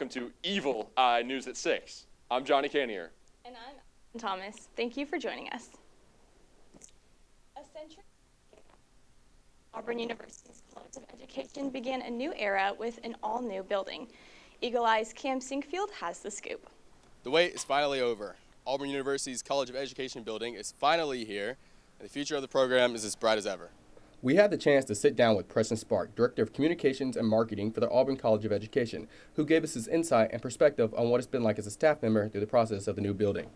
welcome to Evil News at 6. I'm Jonny Koeninger. And I'm Thomas. Thank you for joining us. A century Auburn University's College of Education began a new era with an all-new building. Eagle Eye's Cam Sinkfield has the scoop. The wait is finally over. Auburn University's College of Education building is finally here, and the future of the program is as bright as ever. We had the chance to sit down with Preston Spark, Director of Communications and Marketing for the Auburn College of Education, who gave us his insight and perspective on what it's been like as a staff member through the process of the new building.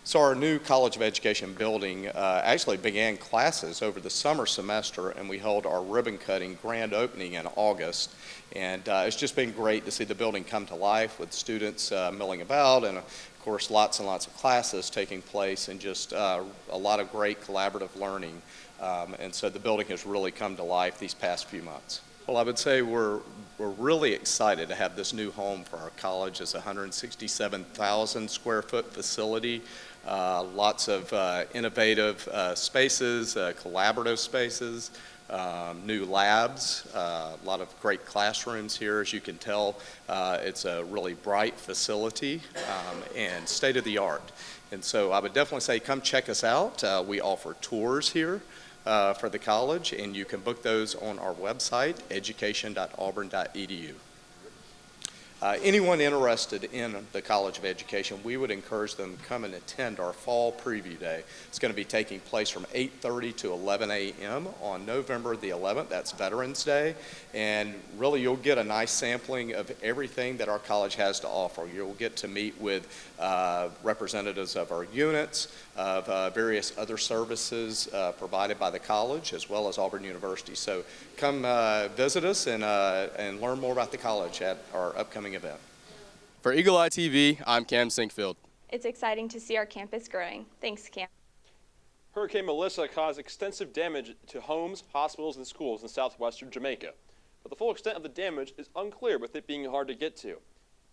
So our new College of Education building actually began classes over the summer semester, and we held our ribbon cutting grand opening in August. And it's just been great to see the building come to life with students milling about, and of course lots and lots of classes taking place, and just a lot of great collaborative learning. And so the building has really come to life these past few months. Well, I would say we're really excited to have this new home for our college. It's a 167,000 square foot facility. Lots of innovative spaces, collaborative spaces, new labs, a lot of great classrooms here. As you can tell, it's a really bright facility and state-of-the-art. And so I would definitely say come check us out. We offer tours here for the college, and you can book those on our website, education.auburn.edu. Anyone interested in the College of Education, we would encourage them to come and attend our fall preview day. It's going to be taking place from 8:30 to 11 a.m. on November the 11th. That's Veterans Day. And really, you'll get a nice sampling of everything that our college has to offer. You'll get to meet with representatives of our units, of various other services provided by the college, as well as Auburn University. So come visit us and learn more about the college at our upcoming event. For Eagle Eye TV, I'm Cam Sinkfield. It's exciting to see our campus growing. Thanks, Cam. Hurricane Melissa caused extensive damage to homes, hospitals, and schools in southwestern Jamaica. But the full extent of the damage is unclear, with it being hard to get to.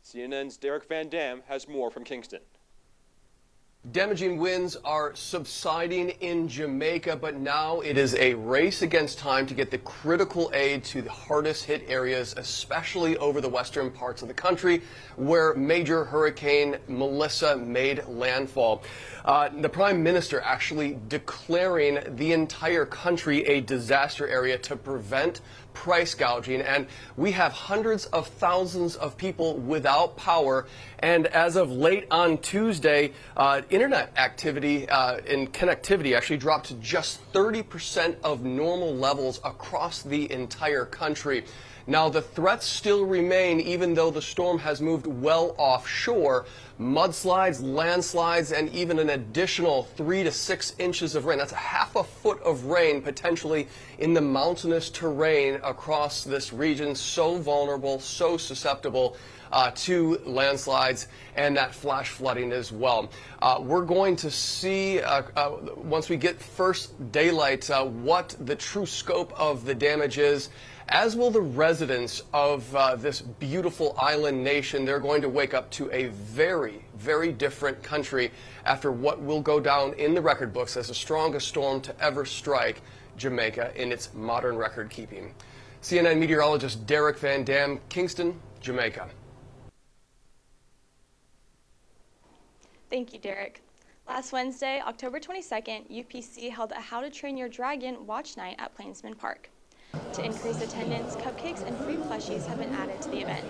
CNN's Derek Van Dam has more from Kingston. Damaging winds are subsiding in Jamaica, but now it is a race against time to get the critical aid to the hardest hit areas, especially over the western parts of the country where major Hurricane Melissa made landfall. The Prime Minister actually declaring the entire country a disaster area to prevent price gouging, and we have hundreds of thousands of people without power. And as of late on Tuesday, internet activity and connectivity actually dropped to just 30% of normal levels across the entire country. Now, the threats still remain, even though the storm has moved well offshore. Mudslides, landslides, and even an additional 3 to 6 inches of rain. That's a half a foot of rain potentially in the mountainous terrain across this region. So vulnerable, so susceptible to landslides and that flash flooding as well. We're going to see, once we get first daylight, what the true scope of the damage is, as will the residents of this beautiful island nation. They're going to wake up to a very, very different country after what will go down in the record books as the strongest storm to ever strike Jamaica in its modern record keeping. CNN meteorologist Derek Van Dam, Kingston, Jamaica. Thank you, Derek. Last Wednesday, October 22nd, UPC held a How to Train Your Dragon watch night at Plainsman Park. To increase attendance, cupcakes and free plushies have been added to the event.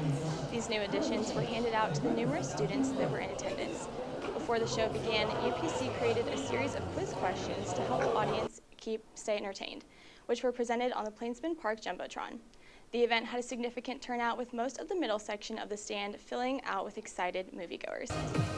These new additions were handed out to the numerous students that were in attendance. Before the show began, UPC created a series of quiz questions to help the audience stay entertained, which were presented on the Plainsman Park Jumbotron. The event had a significant turnout, with most of the middle section of the stand filling out with excited moviegoers.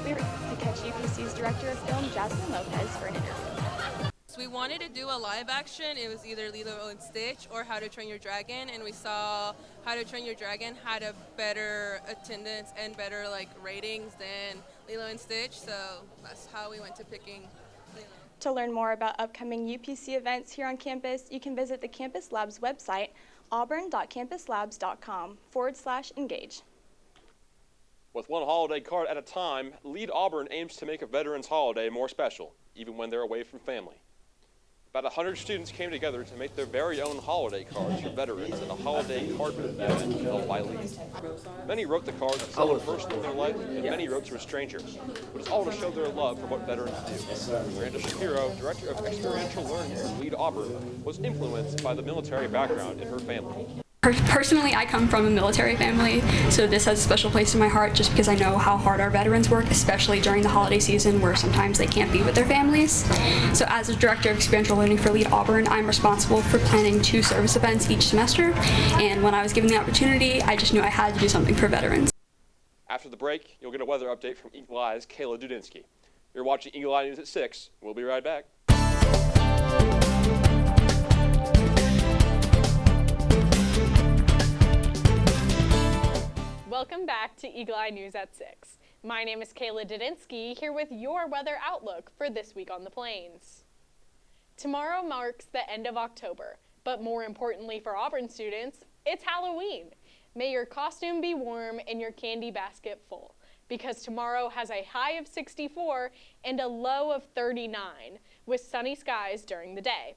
We were able to catch UPC's director of film, Jasmine Lopez, for an interview. So we wanted to do a live action. It was either Lilo and Stitch or How to Train Your Dragon, and we saw How to Train Your Dragon had a better attendance and better ratings than Lilo and Stitch, so that's how we went to picking Lilo. To learn more about upcoming UPC events here on campus, you can visit the Campus Labs website, auburn.campuslabs.com/engage. With one holiday card at a time, Lead Auburn aims to make a Veterans Holiday more special, even when they're away from family. About 100 students came together to make their very own holiday cards for veterans in a holiday card event held by Lee. Many wrote the cards to someone personal in their life, and many wrote to a stranger. But it's all to show their love for what veterans do. Miranda Shapiro, Director of Experiential Learning at Lead Auburn, was influenced by the military background in her family. Personally, I come from a military family, so this has a special place in my heart just because I know how hard our veterans work, especially during the holiday season where sometimes they can't be with their families. So as a Director of Experiential Learning for Lead Auburn, I'm responsible for planning 2 service events each semester, and when I was given the opportunity, I just knew I had to do something for veterans. After the break, you'll get a weather update from Eagle Eye's Kayla Dudinsky. You're watching Eagle Eye News at 6. We'll be right back. Welcome back to Eagle Eye News at 6. My name is Kayla Dudinsky, here with your weather outlook for this week on the Plains. Tomorrow marks the end of October, but more importantly for Auburn students, it's Halloween. May your costume be warm and your candy basket full, because tomorrow has a high of 64 and a low of 39, with sunny skies during the day.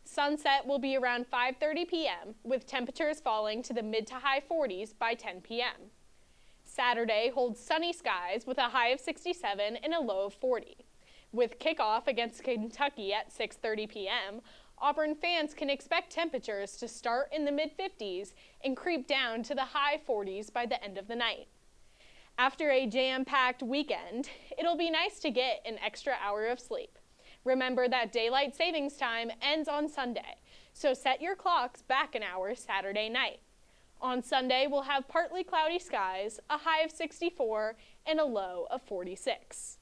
Sunset will be around 5:30 p.m., with temperatures falling to the mid to high 40s by 10 p.m. Saturday holds sunny skies with a high of 67 and a low of 40. With kickoff against Kentucky at 6:30 p.m., Auburn fans can expect temperatures to start in the mid-50s and creep down to the high 40s by the end of the night. After a jam-packed weekend, it'll be nice to get an extra hour of sleep. Remember that daylight savings time ends on Sunday, so set your clocks back an hour Saturday night. On Sunday, we'll have partly cloudy skies, a high of 64, and a low of 46.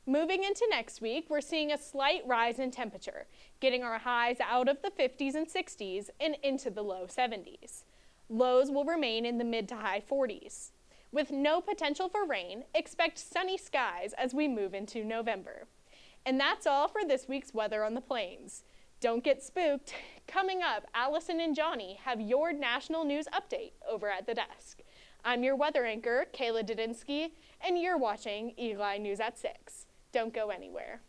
Moving into next week, we're seeing a slight rise in temperature, getting our highs out of the 50s and 60s and into the low 70s. Lows will remain in the mid to high 40s. With no potential for rain, expect sunny skies as we move into November. And that's all for this week's weather on the Plains. Don't get spooked. Coming up, Allison and Jonny have your national news update over at the desk. I'm your weather anchor, Kayla Dudinsky, and you're watching Eagle Eye News at 6. Don't go anywhere.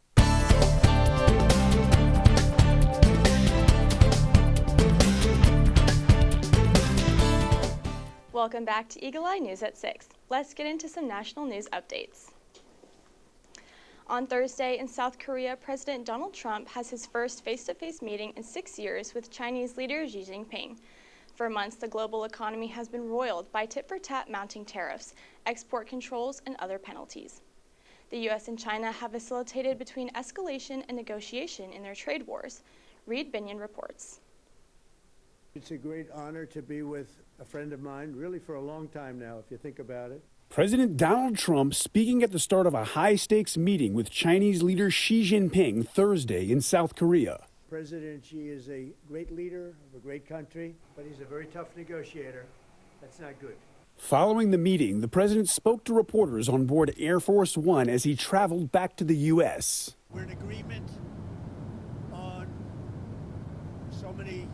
Welcome back to Eagle Eye News at 6. Let's get into some national news updates. On Thursday in South Korea, President Donald Trump has his first face-to-face meeting in 6 years with Chinese leader Xi Jinping. For months, the global economy has been roiled by tit-for-tat mounting tariffs, export controls, and other penalties. The U.S. and China have facilitated between escalation and negotiation in their trade wars. Reed Binion reports. It's a great honor to be with a friend of mine, really for a long time now, if you think about it. President Donald Trump speaking at the start of a high-stakes meeting with Chinese leader Xi Jinping Thursday in South Korea. President Xi is a great leader of a great country, but he's a very tough negotiator. That's not good. Following the meeting, the president spoke to reporters on board Air Force One as he traveled back to the U.S. We're in agreement on so many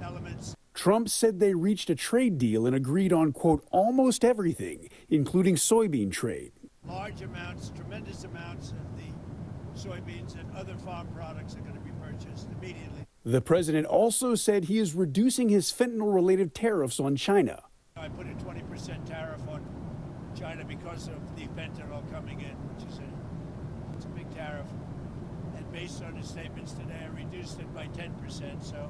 elements. Trump said they reached a trade deal and agreed on, quote, almost everything, including soybean trade. Large amounts, tremendous amounts of the soybeans and other farm products are going to be purchased immediately. The president also said he is reducing his fentanyl-related tariffs on China. I put a 20% tariff on China because of the fentanyl coming in, which is it's a big tariff. And based on his statements today, I reduced it by 10%, so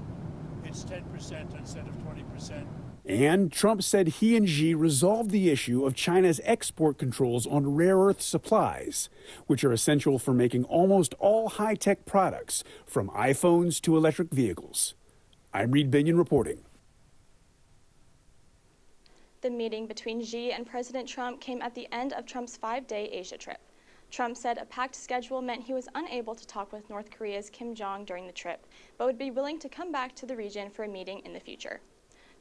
it's 10% instead of 20%. And Trump said he and Xi resolved the issue of China's export controls on rare earth supplies, which are essential for making almost all high-tech products, from iPhones to electric vehicles. I'm Reed Binion reporting. The meeting between Xi and President Trump came at the end of Trump's 5-day Asia trip. Trump said a packed schedule meant he was unable to talk with North Korea's Kim Jong during the trip, but would be willing to come back to the region for a meeting in the future.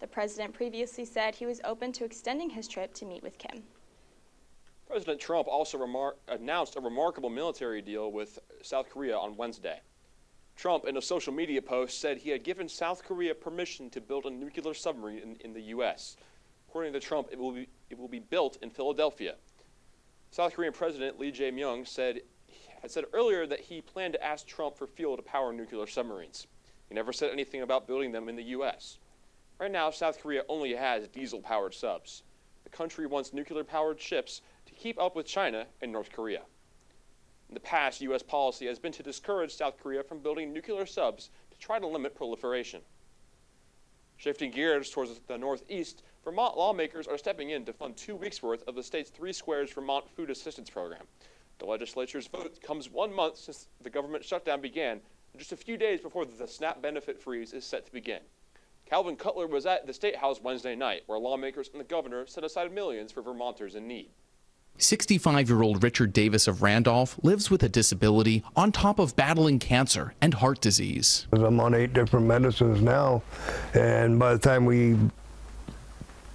The president previously said he was open to extending his trip to meet with Kim. President Trump also announced a remarkable military deal with South Korea on Wednesday. Trump, in a social media post, said he had given South Korea permission to build a nuclear submarine in the U.S. According to Trump, it will be built in Philadelphia. South Korean President Lee Jae-myung said had said earlier that he planned to ask Trump for fuel to power nuclear submarines. He never said anything about building them in the U.S. Right now, South Korea only has diesel-powered subs. The country wants nuclear-powered ships to keep up with China and North Korea. In the past, U.S. policy has been to discourage South Korea from building nuclear subs to try to limit proliferation. Shifting gears towards the Northeast, Vermont lawmakers are stepping in to fund 2 weeks' worth of the state's 3 Squares Vermont Food Assistance Program. The legislature's vote comes 1 month since the government shutdown began, and just a few days before the SNAP benefit freeze is set to begin. Calvin Cutler was at the State House Wednesday night, where lawmakers and the governor set aside millions for Vermonters in need. 65-year-old Richard Davis of Randolph lives with a disability on top of battling cancer and heart disease. I'm on 8 different medicines now, and by the time we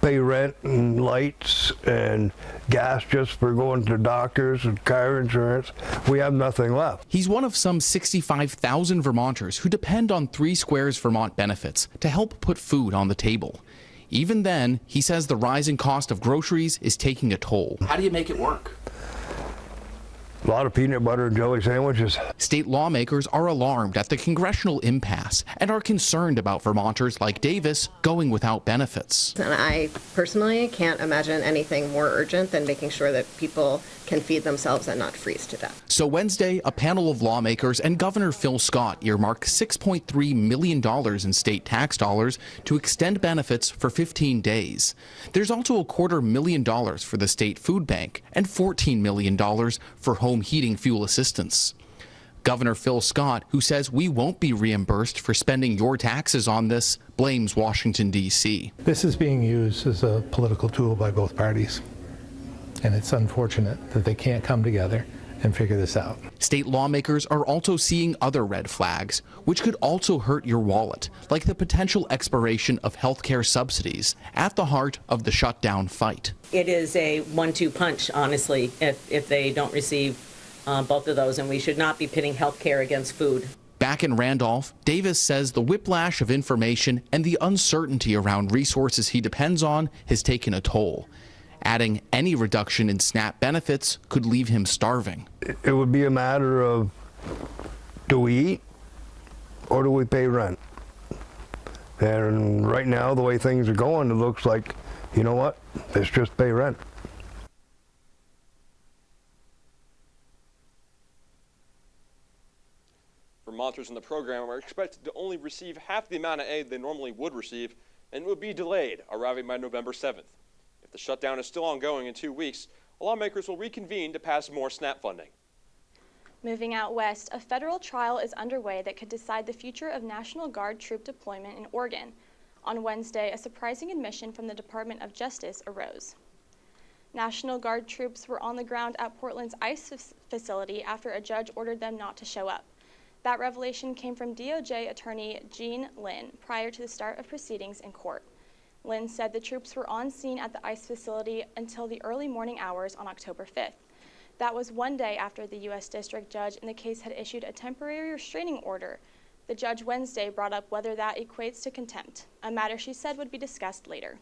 pay rent and lights and gas just for going to doctors and car insurance, we have nothing left. He's one of some 65,000 Vermonters who depend on 3 Squares Vermont benefits to help put food on the table. Even then, he says the rising cost of groceries is taking a toll. How do you make it work? A lot of peanut butter and jelly sandwiches. State lawmakers are alarmed at the congressional impasse and are concerned about Vermonters like Davis going without benefits. And I personally can't imagine anything more urgent than making sure that people can feed themselves and not freeze to death. So Wednesday, a panel of lawmakers and Governor Phil Scott earmarked $6.3 million in state tax dollars to extend benefits for 15 days. There's also $250,000 for the state food bank and $14 million for home heating fuel assistance. Governor Phil Scott, who says we won't be reimbursed for spending your taxes on this, blames Washington, D.C. This is being used as a political tool by both parties, and it's unfortunate that they can't come together and figure this out. State lawmakers are also seeing other red flags, which could also hurt your wallet, like the potential expiration of health care subsidies at the heart of the shutdown fight. It is a 1-2 punch, honestly, if they don't receive both of those, and we should not be pitting health care against food. Back in Randolph, Davis says the whiplash of information and the uncertainty around resources he depends on has taken a toll. Adding any reduction in SNAP benefits could leave him starving. It would be a matter of, do we eat or do we pay rent? And right now, the way things are going, it looks like, you know what, let's just pay rent. Vermonters in the program are expected to only receive half the amount of aid they normally would receive, and it would be delayed, arriving by November 7th. If the shutdown is still ongoing in 2 weeks, lawmakers will reconvene to pass more SNAP funding. Moving out west, a federal trial is underway that could decide the future of National Guard troop deployment in Oregon. On Wednesday, a surprising admission from the Department of Justice arose. National Guard troops were on the ground at Portland's ICE facility after a judge ordered them not to show up. That revelation came from DOJ attorney Jean Lynn prior to the start of proceedings in court. Lynn said the troops were on scene at the ICE facility until the early morning hours on October 5th. That was 1 day after the U.S. District Judge in the case had issued a temporary restraining order. The judge Wednesday brought up whether that equates to contempt, a matter she said would be discussed later.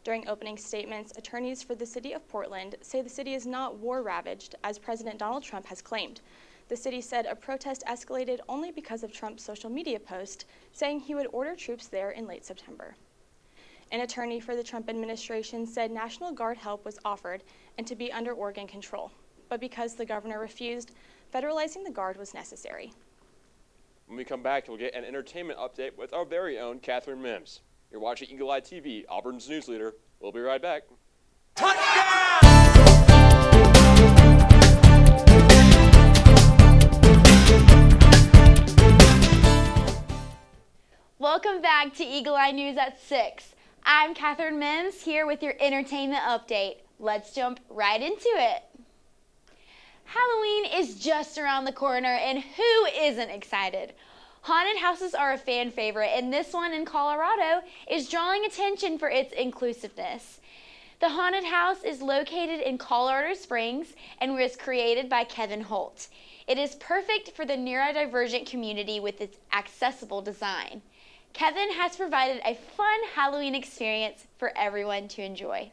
During opening statements, attorneys for the city of Portland say the city is not war-ravaged, as President Donald Trump has claimed. The city said a protest escalated only because of Trump's social media post, saying he would order troops there in late September. An attorney for the Trump administration said National Guard help was offered and to be under Oregon control. But because the governor refused, federalizing the Guard was necessary. When we come back, we'll get an entertainment update with our very own Kathryn Mims. You're watching Eagle Eye TV, Auburn's news leader. We'll be right back. Welcome back to Eagle Eye News at 6. I'm Kathryn Mims here with your entertainment update. Let's jump right into it. Halloween is just around the corner, and who isn't excited? Haunted houses are a fan favorite, and this one in Colorado is drawing attention for its inclusiveness. The haunted house is located in Colorado Springs and was created by Kevin Holt. It is perfect for the neurodivergent community with its accessible design. Kevin has provided a fun Halloween experience for everyone to enjoy.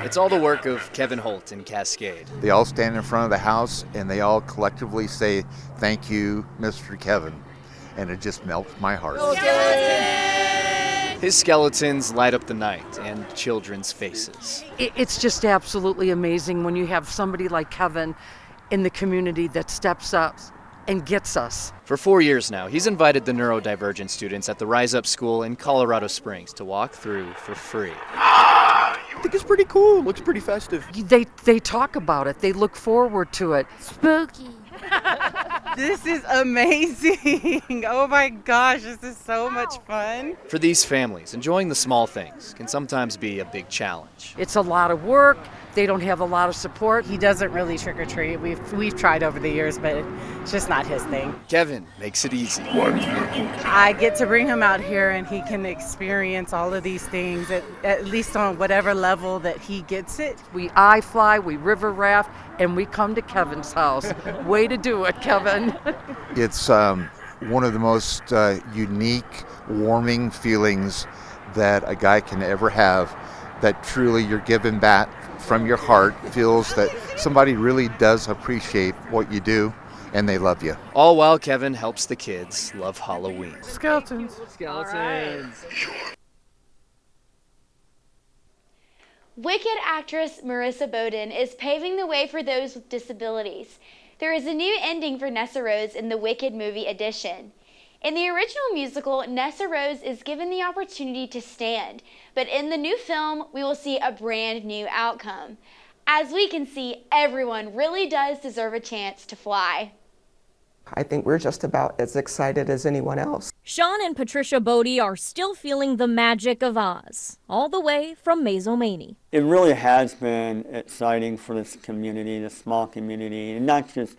It's all the work of Kevin Holt in Cascade. They all stand in front of the house and they all collectively say, "Thank you, Mr. Kevin." And it just melts my heart. His skeletons light up the night and children's faces. It's just absolutely amazing when you have somebody like Kevin in the community that steps up and gets us. For 4 years now, he's invited the neurodivergent students at the Rise Up School in Colorado Springs to walk through for free. I think it's pretty cool. Looks pretty festive. They talk about it. They look forward to it. Spooky. This is amazing. Oh my gosh, this is so much fun. For these families, enjoying the small things can sometimes be a big challenge. It's a lot of work. They don't have a lot of support. He doesn't really trick or treat. We've tried over the years, but it's just not his thing. Kevin makes it easy. I get to bring him out here and he can experience all of these things at least on whatever level that he gets it. We fly, we river raft, and we come to Kevin's house. Way to do it, Kevin. It's one of the most unique, warming feelings that a guy can ever have, that truly you're giving back from your heart, feels that somebody really does appreciate what you do and they love you. All while Kevin helps the kids love Halloween. Skeletons. Skeletons. Wicked actress Marissa Bowden is paving the way for those with disabilities. There is a new ending for Nessa Rose in the Wicked movie edition. In the original musical, Nessa Rose is given the opportunity to stand, but in the new film, we will see a brand new outcome. As we can see, everyone really does deserve a chance to fly. I think we're just about as excited as anyone else. Sean and Patricia Bodie are still feeling the magic of Oz, all the way from Maizomanie. It really has been exciting for this community, this small community, and not just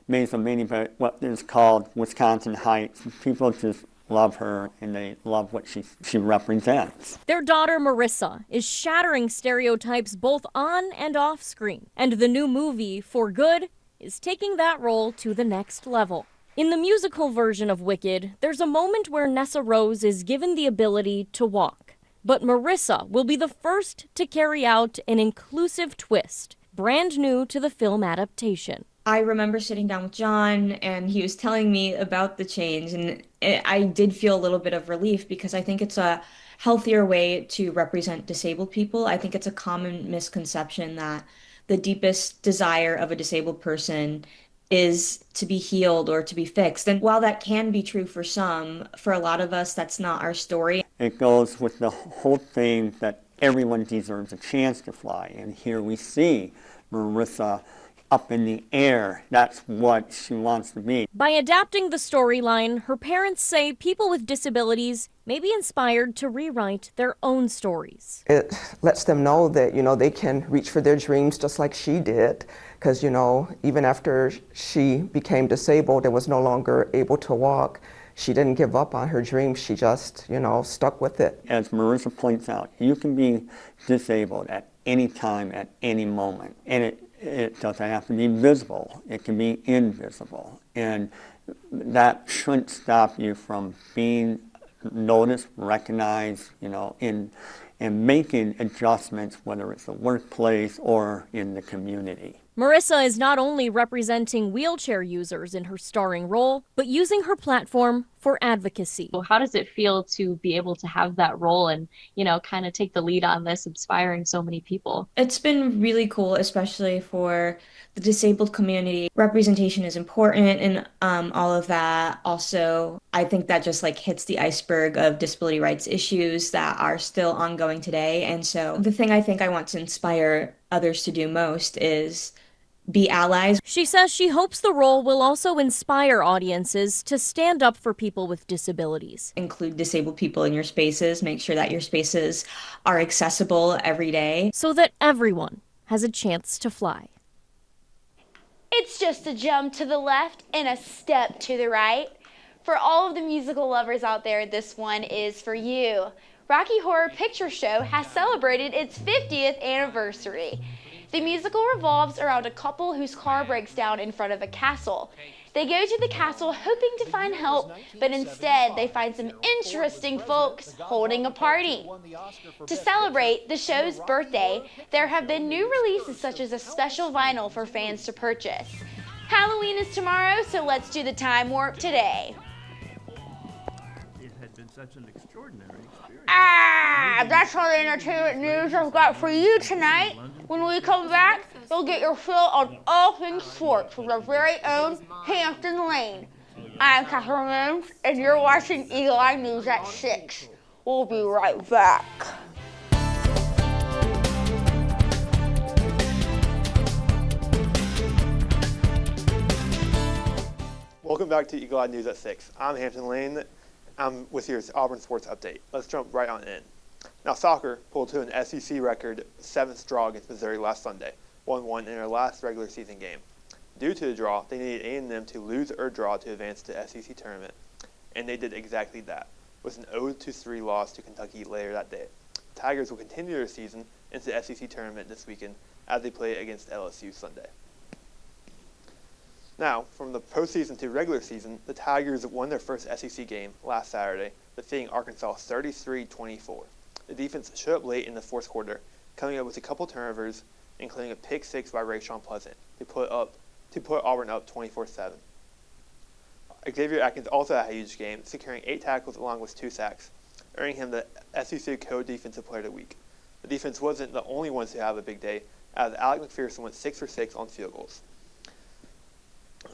Maizomanie, but what is called Wisconsin Heights. People just love her and they love what she represents. Their daughter Marissa is shattering stereotypes both on and off screen, and the new movie, For Good, is taking that role to the next level. In the musical version of Wicked, there's a moment where Nessa Rose is given the ability to walk. But Marissa will be the first to carry out an inclusive twist, brand new to the film adaptation. I remember sitting down with John and he was telling me about the change, and I did feel a little bit of relief because I think it's a healthier way to represent disabled people. I think it's a common misconception that the deepest desire of a disabled person is to be healed or to be fixed. And while that can be true for some, for a lot of us, that's not our story. It goes with the whole thing that everyone deserves a chance to fly. And here we see Marissa up in the air. That's what she wants to be. By adapting the storyline, her parents say people with disabilities may be inspired to rewrite their own stories. It lets them know that, they can reach for their dreams just like she did. Because, even after she became disabled and was no longer able to walk, she didn't give up on her dreams. She just, stuck with it. As Marissa points out, you can be disabled at any time, at any moment. And it doesn't have to be visible. It can be invisible. And that shouldn't stop you from being noticed, recognized, and making adjustments, whether it's the workplace or in the community. Marissa is not only representing wheelchair users in her starring role, but using her platform for advocacy. Well, how does it feel to be able to have that role and, kind of take the lead on this, inspiring so many people? It's been really cool, especially for the disabled community. Representation is important and all of that. Also, I think that just hits the iceberg of disability rights issues that are still ongoing today. And so the thing I think I want to inspire others to do most is be allies. She says she hopes the role will also inspire audiences to stand up for people with disabilities. Include disabled people in your spaces. Make sure that your spaces are accessible every day, so that everyone has a chance to fly. It's just a jump to the left and a step to the right. For all of the musical lovers out there, this one is for you. Rocky Horror Picture Show has celebrated its 50th anniversary. The musical revolves around a couple whose car breaks down in front of a castle. They go to the castle hoping to find help, but instead they find some interesting folks holding a party. To celebrate the show's birthday, there have been new releases such as a special vinyl for fans to purchase. Halloween is tomorrow, so let's do the time warp today. It had been such an extraordinary experience. That's all the entertainment news I've got for you tonight. When we come back, you'll get your fill on all things sports with our very own Hampton Lane. I'm Kathryn Mims, and you're watching Eagle Eye News at 6. We'll be right back. Welcome back to Eagle Eye News at 6. I'm Hampton Lane. I'm with your Auburn Sports Update. Let's jump right on in. Now, soccer pulled to an SEC record 7th draw against Missouri last Sunday, 1-1 in their last regular season game. Due to the draw, they needed A&M to lose or draw to advance to the SEC tournament, and they did exactly that, with an 0-3 loss to Kentucky later that day. The Tigers will continue their season into the SEC tournament this weekend as they play against LSU Sunday. Now, from the postseason to regular season, the Tigers won their first SEC game last Saturday, defeating Arkansas 33-24. The defense showed up late in the fourth quarter, coming up with a couple turnovers, including a pick six by Rayshawn Pleasant, to put Auburn up 24-7. Xavier Atkins also had a huge game, securing 8 tackles along with 2 sacks, earning him the SEC Co-Defensive Player of the Week. The defense wasn't the only ones to have a big day, as Alec McPherson went 6 for 6 on field goals.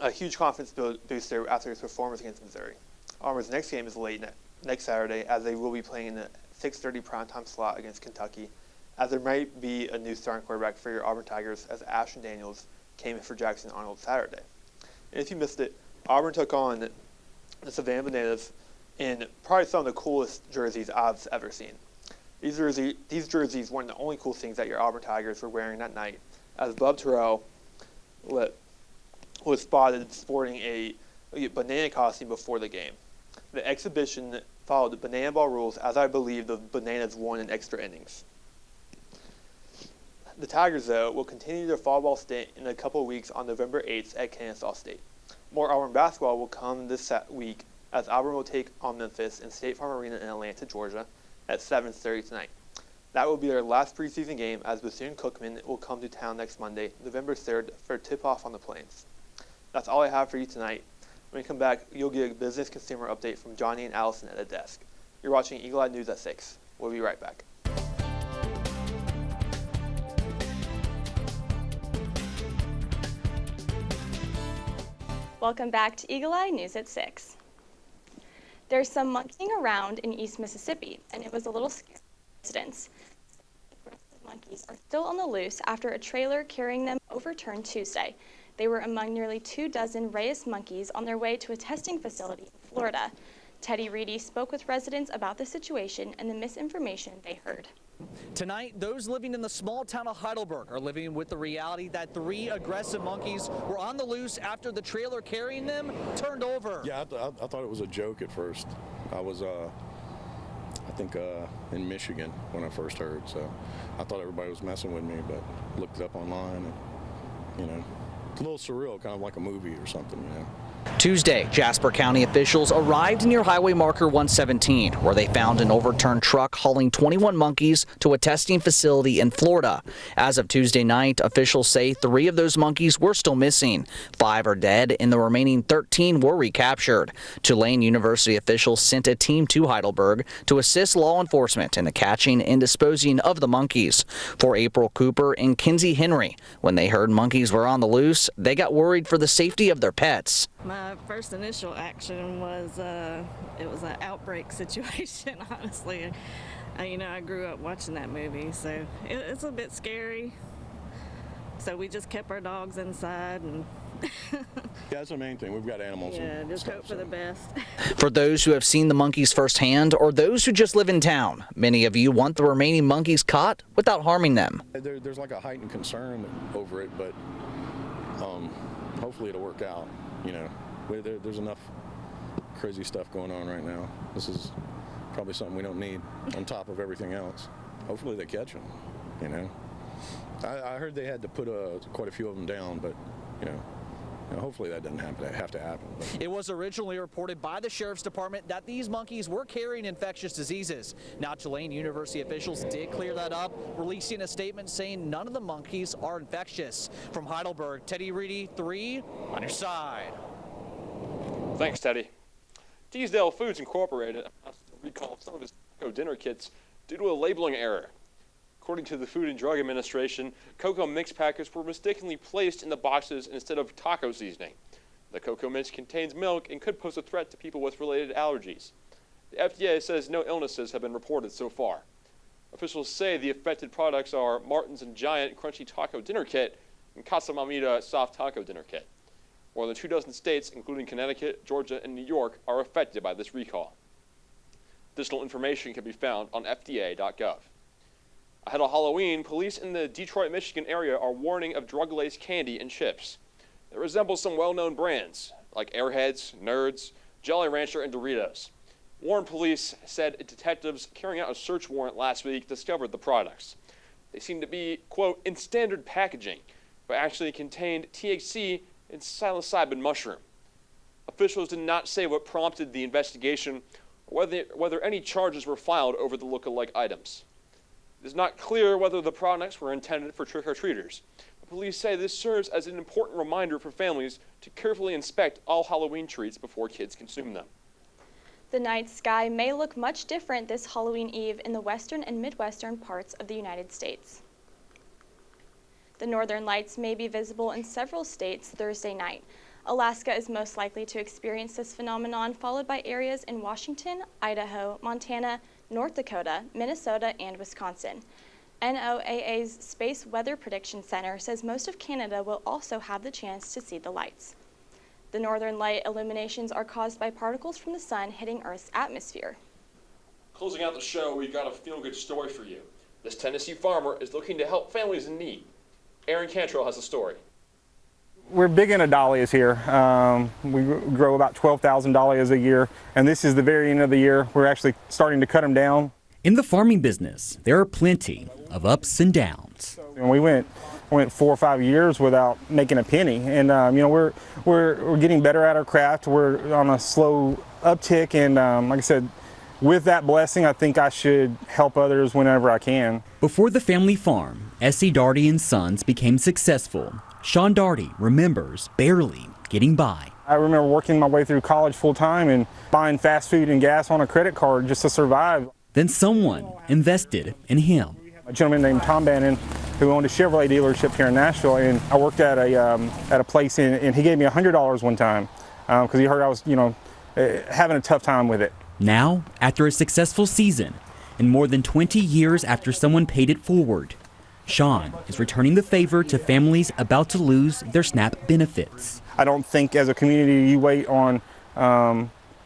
A huge confidence booster after his performance against Missouri. Auburn's next game is late next Saturday, as they will be playing in the 6:30 primetime slot against Kentucky, as there might be a new starting quarterback for your Auburn Tigers, as Ashton Daniels came in for Jackson Arnold Saturday. And if you missed it, Auburn took on the Savannah Bananas in probably some of the coolest jerseys I've ever seen. These jerseys weren't the only cool things that your Auburn Tigers were wearing that night, as Bub Terrell was spotted sporting a banana costume before the game. The exhibition followed the banana ball rules, as I believe the Bananas won in extra innings. The Tigers, though, will continue their fall ball stint in a couple of weeks on November 8th at Kennesaw State. More Auburn basketball will come this week, as Auburn will take on Memphis in State Farm Arena in Atlanta, Georgia, at 7:30 tonight. That will be their last preseason game, as Bethune-Cookman will come to town next Monday, November 3rd, for a tip-off on the Plains. That's all I have for you tonight. When we come back, you'll get a business consumer update from Jonny and Allison at the desk. You're watching Eagle Eye News at 6. We'll be right back. Welcome back to Eagle Eye News at 6. There's some monkeying around in East Mississippi, and it was a little scary for residents. Monkeys are still on the loose after a trailer carrying them overturned Tuesday. They were among nearly 24 rhesus monkeys on their way to a testing facility in Florida. Teddy Reedy spoke with residents about the situation and the misinformation they heard. Tonight, those living in the small town of Heidelberg are living with the reality that 3 aggressive monkeys were on the loose after the trailer carrying them turned over. Yeah, I thought it was a joke at first. I was, I think, in Michigan when I first heard, so I thought everybody was messing with me, but looked it up online and, it's a little surreal, kind of like a movie or something, Tuesday, Jasper County officials arrived near highway marker 117, where they found an overturned truck hauling 21 monkeys to a testing facility in Florida. As of Tuesday night, officials say 3 of those monkeys were still missing. 5 are dead, and the remaining 13 were recaptured. Tulane University officials sent a team to Heidelberg to assist law enforcement in the catching and disposing of the monkeys. For April Cooper and Kinsey Henry, when they heard monkeys were on the loose, they got worried for the safety of their pets. My first initial action was it was an outbreak situation, honestly. I grew up watching that movie, so it's a bit scary. So we just kept our dogs inside and Yeah, that's the main thing. We've got animals. Yeah, just hope for the best. For those who have seen the monkeys firsthand or those who just live in town, many of you want the remaining monkeys caught without harming them. There's like a heightened concern over it, but hopefully it'll work out. There's enough crazy stuff going on right now. This is probably something we don't need on top of everything else. Hopefully they catch them, I heard they had to put quite a few of them down, but hopefully that doesn't have to happen. But. It was originally reported by the Sheriff's Department that these monkeys were carrying infectious diseases. Now Tulane University officials did clear that up, releasing a statement saying none of the monkeys are infectious. From Heidelberg, Teddy Reedy, 3 on your side. Thanks, Teddy. Teasdale Foods Incorporated announced the recall of some of its taco dinner kits due to a labeling error. According to the Food and Drug Administration, cocoa mix packets were mistakenly placed in the boxes instead of taco seasoning. The cocoa mix contains milk and could pose a threat to people with related allergies. The FDA says no illnesses have been reported so far. Officials say the affected products are Martin's and Giant Crunchy Taco Dinner Kit and Casa Mamita Soft Taco Dinner Kit. More than 24 states, including Connecticut, Georgia, and New York, are affected by this recall. Additional information can be found on FDA.gov. Ahead of Halloween, police in the Detroit, Michigan area are warning of drug-laced candy and chips. They resemble some well-known brands, like Airheads, Nerds, Jolly Rancher, and Doritos. Warren police said detectives carrying out a search warrant last week discovered the products. They seem to be, quote, in standard packaging, but actually contained THC and psilocybin mushroom. Officials did not say what prompted the investigation or whether any charges were filed over the look-alike items. It is not clear whether the products were intended for trick-or-treaters. Police say this serves as an important reminder for families to carefully inspect all Halloween treats before kids consume them. The night sky may look much different this Halloween Eve in the western and midwestern parts of the United States. The northern lights may be visible in several states Thursday night. Alaska is most likely to experience this phenomenon, followed by areas in Washington, Idaho, Montana, North Dakota, Minnesota, and Wisconsin. NOAA's Space Weather Prediction Center says most of Canada will also have the chance to see the lights. The northern light illuminations are caused by particles from the sun hitting Earth's atmosphere. Closing out the show, we've got a feel-good story for you. This Tennessee farmer is looking to help families in need. Aaron Cantrell has a story. We're big into dahlias here. We grow about 12,000 dahlias a year, and this is the very end of the year. We're actually starting to cut them down. In the farming business, there are plenty of ups and downs. We went 4 or 5 years without making a penny, and we're getting better at our craft. We're on a slow uptick, and like I said, with that blessing, I think I should help others whenever I can. Before the family farm, S.C. Daugherty and Sons became successful. Sean Daugherty remembers barely getting by. I remember working my way through college full time and buying fast food and gas on a credit card just to survive. Then someone invested in him. A gentleman named Tom Bannon, who owned a Chevrolet dealership here in Nashville, and I worked at a place, and he gave me $100 one time because he heard I was, having a tough time with it. Now, after a successful season, and more than 20 years after someone paid it forward, Sean is returning the favor to families about to lose their SNAP benefits. I don't think as a community you wait on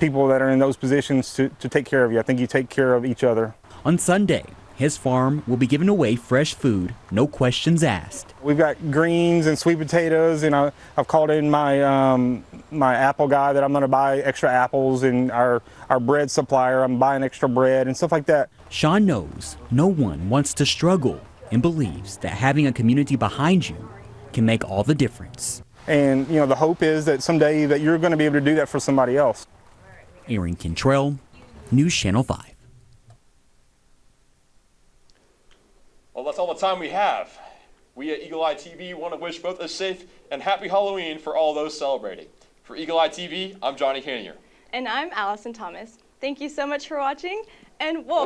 people that are in those positions to take care of you. I think you take care of each other. On Sunday, his farm will be giving away fresh food, no questions asked. We've got greens and sweet potatoes, and I've called in my my apple guy that I'm going to buy extra apples, and our bread supplier, I'm buying extra bread and stuff like that. Sean knows no one wants to struggle and believes that having a community behind you can make all the difference. And the hope is that someday that you're going to be able to do that for somebody else. Aaron Cantrell, News Channel 5. Well, that's all the time we have. We at Eagle Eye TV want to wish both a safe and happy Halloween for all those celebrating. For Eagle Eye TV, I'm Jonny Koeninger. And I'm Allison Thomas. Thank you so much for watching, and whoa!